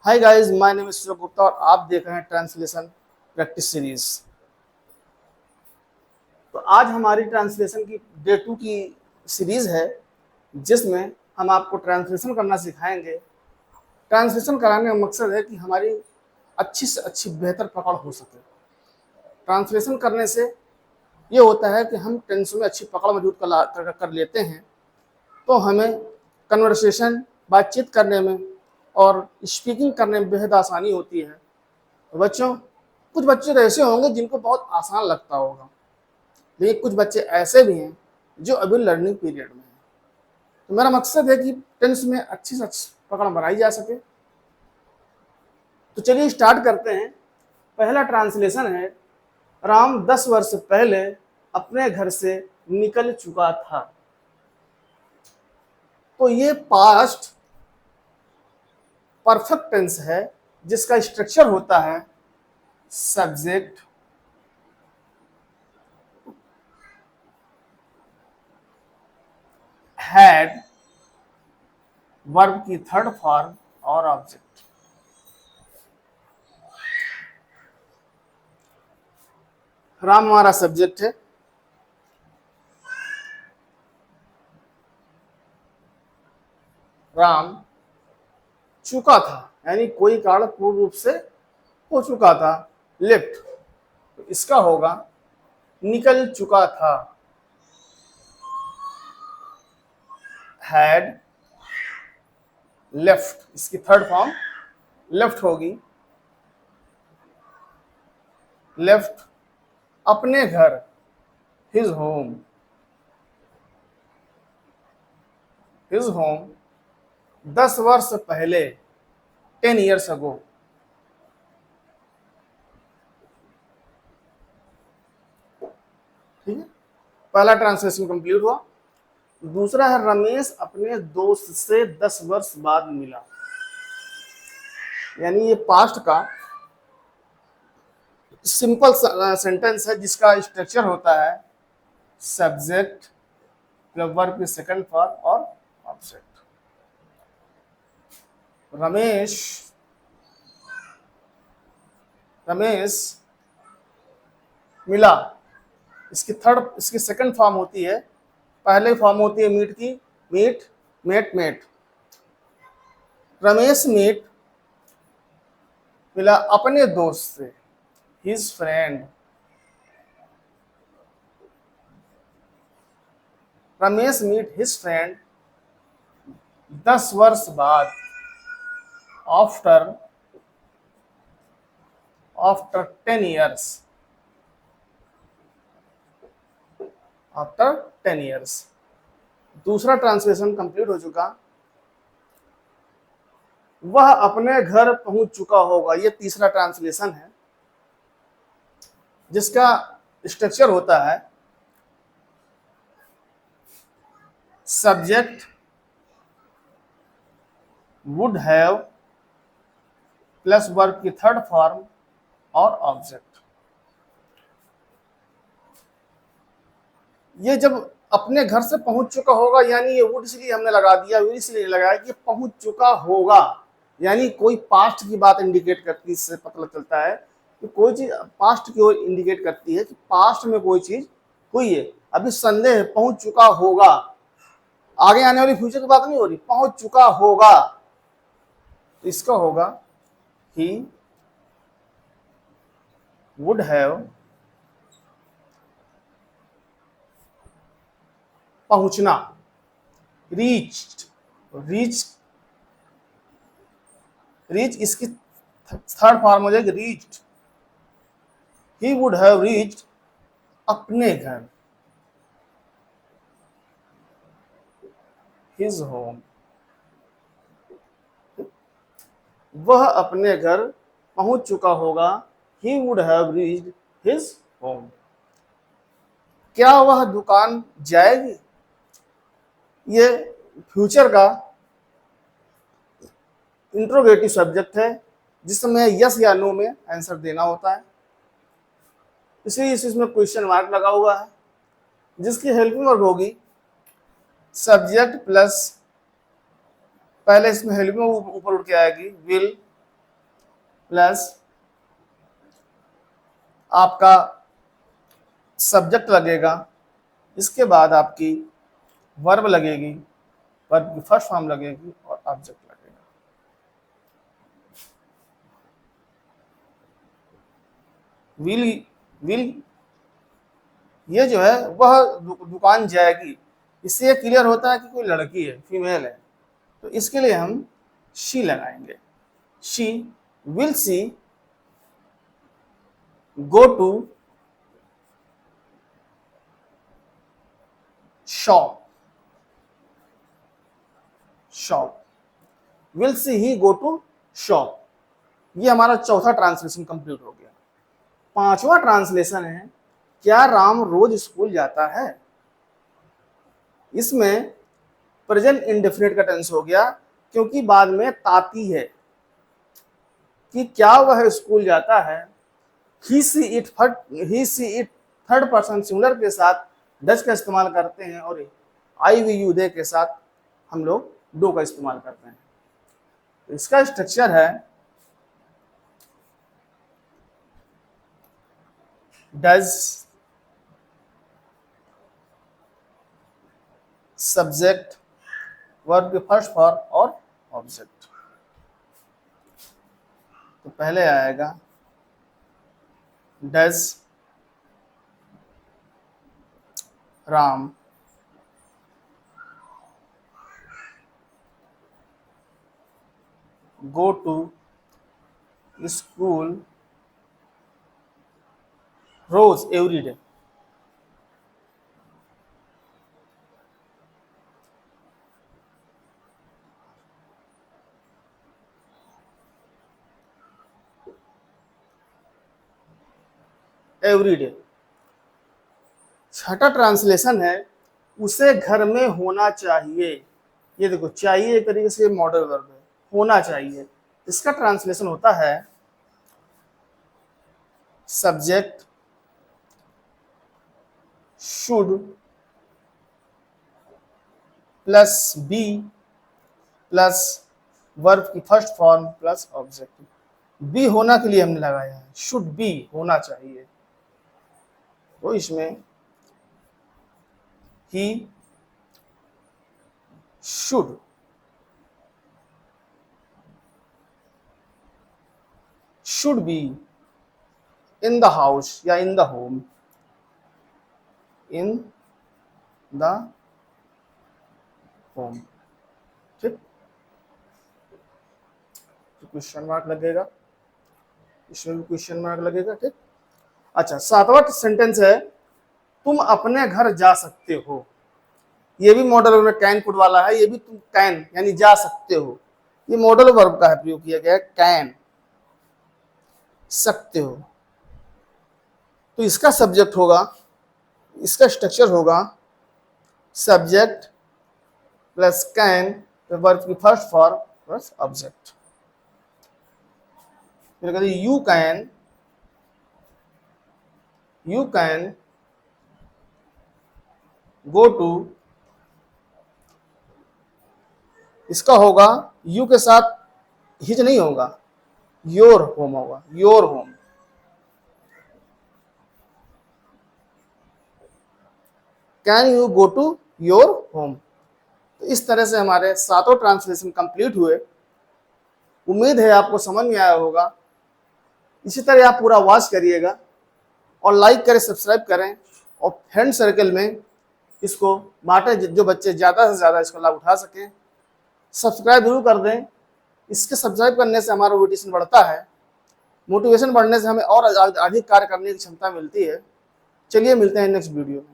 Hi guys, my name is Suraj Gupta और आप देख रहे हैं ट्रांसलेशन प्रैक्टिस सीरीज। तो आज हमारी ट्रांसलेशन की डे 2 की सीरीज है, जिसमें हम आपको ट्रांसलेशन करना सिखाएंगे। ट्रांसलेशन कराने का मकसद है कि हमारी अच्छी से अच्छी बेहतर पकड़ हो सके। ट्रांसलेशन करने से ये होता है कि हम टेंस में अच्छी पकड़ मजबूत कर लेते हैं, तो हमें कन्वर्सेशन बातचीत करने में और स्पीकिंग करने में बेहद आसानी होती है। तो बच्चों, कुछ बच्चे तो ऐसे होंगे जिनको बहुत आसान लगता होगा, लेकिन कुछ बच्चे ऐसे भी हैं जो अभी लर्निंग पीरियड में हैं। तो मेरा मकसद है कि टेंस में अच्छी से अच्छी पकड़ बनाई जा सके। तो चलिए स्टार्ट करते हैं। पहला ट्रांसलेशन है, राम 10 वर्ष पहले अपने घर से निकल चुका था। तो ये पास्ट परफेक्ट टेंस है, जिसका स्ट्रक्चर होता है सब्जेक्ट हैड, वर्ब की थर्ड फॉर्म और ऑब्जेक्ट। राम हमारा सब्जेक्ट है, राम चुका था यानी कोई कारण पूर्ण रूप से हो चुका था, लेफ्ट। तो इसका होगा निकल चुका था। हैड लेफ्ट, इसकी थर्ड फॉर्म लेफ्ट होगी। लेफ्ट अपने घर, हिज होम। हिज होम 10 वर्ष पहले, 10 years ago। ठीक है, पहला ट्रांसलेशन कंप्लीट हुआ। दूसरा है, रमेश अपने दोस्त से 10 वर्ष बाद मिला। यानी ये पास्ट का सिंपल सेंटेंस है, जिसका स्ट्रक्चर होता है सब्जेक्ट प्लस वर्ब की सेकंड फॉर्म और ऑब्जेक्ट। रमेश रमेश मिला, इसकी सेकंड फॉर्म होती है, पहले फॉर्म होती है मीट की, meet met met. Ramesh meet मिला अपने दोस्त से, his friend. Ramesh meet his friend 10 वर्ष बाद, आफ्टर 10 years। After 10 years। दूसरा ट्रांसलेशन कंप्लीट हो चुका। वह अपने घर पहुंच चुका होगा, यह तीसरा ट्रांसलेशन है, जिसका स्ट्रक्चर होता है subject would have plus verb की थर्ड फॉर्म और ऑब्जेक्ट। ये जब अपने घर से पहुंच चुका होगा, यानी ये वुड इसलिए हमने लगा दिया, विल इसलिए लगाया कि पहुंच चुका होगा, यानी कोई पास्ट की बात इंडिकेट करती है। इससे पता चलता है कि कोई चीज पास्ट की ओर इंडिकेट करती है कि पास्ट में कोई चीज हुई है। अभी संदेह है, पहुंच चुका होगा, आगे आने वाली फ्यूचर की बात नहीं हो रही, पहुंच चुका होगा। तो इसका होगा ही वुड हैव पहुंचना, रीच्ड, रीच इसकी थर्ड फॉर्म हो जाएगी reached. He would have reached अपने घर, हिज होम। वह अपने घर पहुंच चुका होगा, he would have reached his home. क्या वह दुकान जाएगी, ये फ्यूचर का इंट्रोगेटिव सब्जेक्ट है, जिसमें यस या नो में आंसर देना होता है, इसलिए इसमें क्वेश्चन मार्क लगा हुआ है, जिसकी हेल्पिंग वर्ब होगी सब्जेक्ट प्लस, पहले इसमें हेल्पिंग ऊपर उठ के आएगी विल प्लस आपका सब्जेक्ट लगेगा, इसके बाद आपकी वर्ब लगेगी, वर्ब की फर्स्ट फॉर्म लगेगी और ऑब्जेक्ट लगेगा। विल ये जो है वह दुकान जाएगी, इससे ये क्लियर होता है कि कोई लड़की है, फीमेल है, तो इसके लिए हम शी लगाएंगे। She will see go to shop, shop, will see he go to shop. ये हमारा चौथा ट्रांसलेशन कंप्लीट हो गया। पांचवा ट्रांसलेशन है, क्या राम रोज स्कूल जाता है। इसमें प्रेजेंट इंडेफिनिट का टेंस हो गया, क्योंकि बाद में ताती है कि क्या वह स्कूल जाता है। He she it third person singular के साथ डज का इस्तेमाल करते हैं और आई वी यू दे के साथ हम लोग डू का इस्तेमाल करते हैं। तो इसका स्ट्रक्चर है डज, सब्जेक्ट, वर्ब की फर्स्ट फॉर्म और ऑब्जेक्ट। तो पहले आएगा does Ram go to school रोज एवरी डे। Every day. छठा ट्रांसलेशन है, उसे घर में होना चाहिए। ये देखो, चाहिए एक तरीके से मॉडल वर्ब है, होना चाहिए। इसका ट्रांसलेशन होता है subject should plus be plus verb की first form plus object. Be होना के लिए हमने लगाया है, शुड बी होना चाहिए, तो इसमें he should be in the house या in the home, in the home. ठीक, क्वेश्चन मार्क लगेगा, इसमें भी क्वेश्चन मार्क लगेगा। ठीक, अच्छा, सातवां सेंटेंस है, तुम अपने घर जा सकते हो। ये भी मॉडल वर्ब कैन पुट वाला है, ये भी तुम कैन यानी जा सकते हो, ये मॉडल वर्ब का है, प्रयोग किया गया है कैन, सकते हो। तो इसका सब्जेक्ट होगा, इसका स्ट्रक्चर होगा सब्जेक्ट प्लस कैन तो वर्ब की फर्स्ट फॉर्म प्लस ऑब्जेक्ट। फिर कहते यू कैन गो टू, इसका होगा यू के साथ हिज नहीं होगा, योर होम होगा, your home. Can you go to your home. तो इस तरह से हमारे सातों ट्रांसलेशन कंप्लीट हुए। उम्मीद है आपको समझ में आया होगा। इसी तरह आप पूरा वॉच करिएगा और लाइक करें, सब्सक्राइब करें और फ्रेंड सर्कल में इसको बांटें, जो बच्चे ज़्यादा से ज़्यादा इसका लाभ उठा सकें। सब्सक्राइब जरूर कर दें, इसके सब्सक्राइब करने से हमारा मोटिवेशन बढ़ता है, मोटिवेशन बढ़ने से हमें और अधिक कार्य करने की क्षमता मिलती है। चलिए मिलते हैं नेक्स्ट वीडियो में।